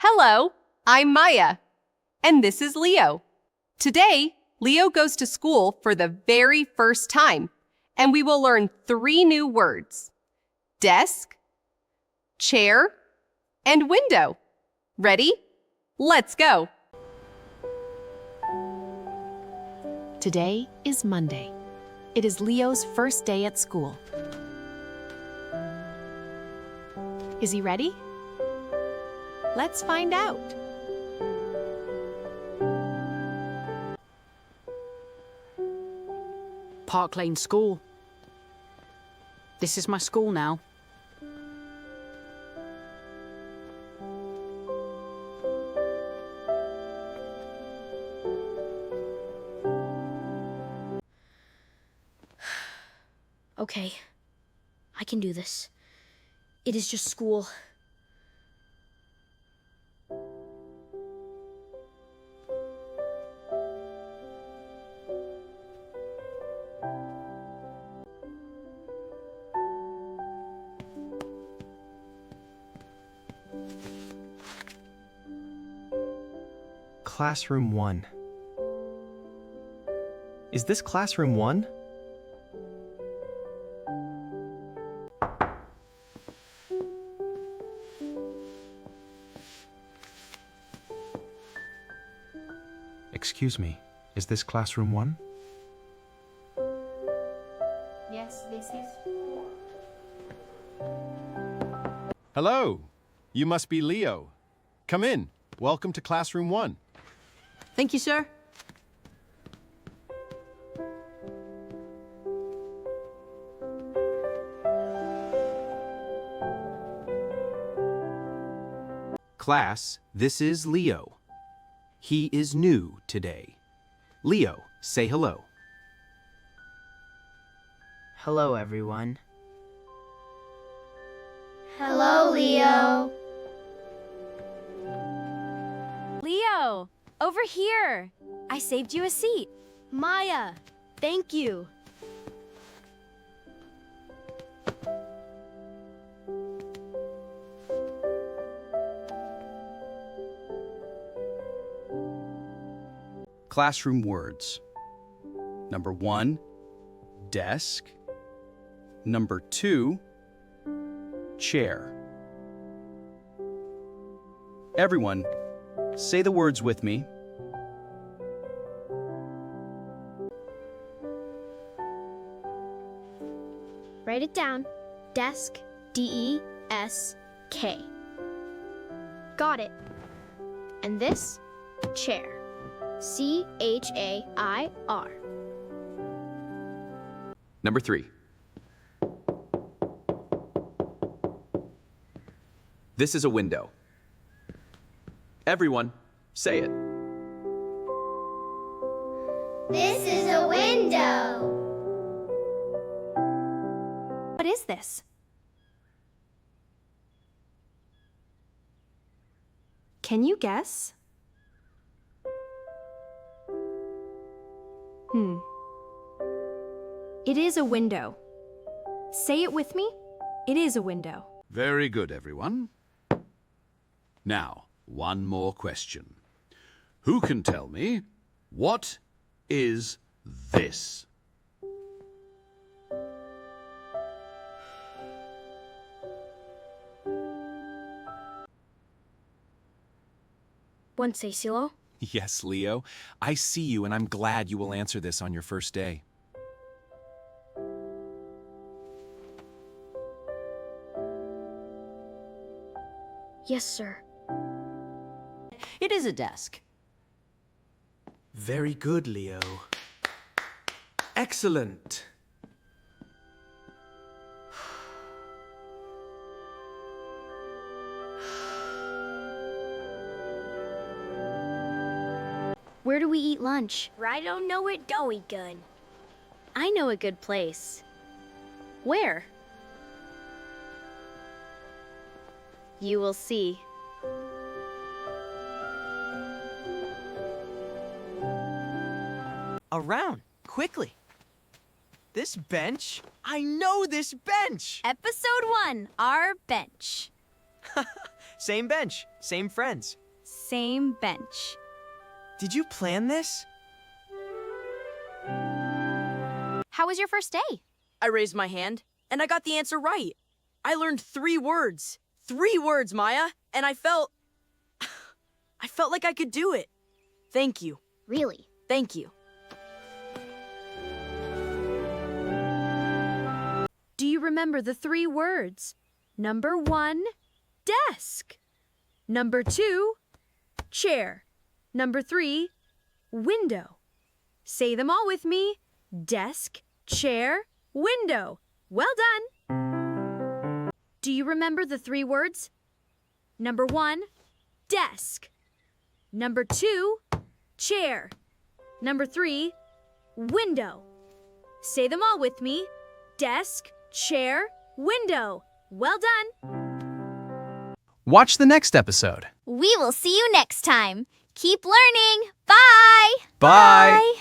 Hello, I'm Maya, and this is Leo. Today, Leo goes to school for the very first time, and we will learn 3 new words: desk, chair, and window. Ready? Let's go! Today is Monday. It is Leo's first day at school. Is he ready? Let's find out. Park Lane School. This is my school now. Okay, I can do this. It is just school. Classroom 1. Is this classroom 1? Excuse me, is this classroom 1? Yes, this is. Hello, you must be Leo. Come in. Welcome to classroom 1. Thank you, sir. Class, this is Leo. He is new today. Leo, say hello. Hello, everyone. Hello, Leo. Leo, over here. I saved you a seat. Maya, thank you. Classroom words. Number 1, desk. Number 2, chair. Everyone, say the words with me. Write it down. Desk, D-E-S-K. Got it. And this, chair. C-H-A-I-R. Number 3. This is a window. Everyone, say it. This is a window. What is this? Can you guess? It is a window. Say it with me. It is a window. Very good, everyone. Now, one more question. Who can tell me, what is this? One say, Silo. Yes, Leo. I see you, and I'm glad you will answer this on your first day. Yes, sir. It is a desk. Very good, Leo. Excellent. Where do we eat lunch? I don't know it doughy good. I know a good place. Where? You will see. Around, quickly. This bench? I know this bench! Episode 1, our bench. Same bench, same friends. Same bench. Did you plan this? How was your first day? I raised my hand, and I got the answer right. I learned 3 words. 3 words, Maya, and I felt like I could do it. Thank you. Really? Thank you. Do you remember the 3 words? Number 1, desk. Number 2, chair. Number 3, window. Say them all with me. Desk, chair, window. Well done. Do you remember the 3 words? Number 1, desk. Number 2, chair. Number 3, window. Say them all with me. Desk, chair, window. Well done. Watch the next episode. We will see you next time. Keep learning. Bye. Bye.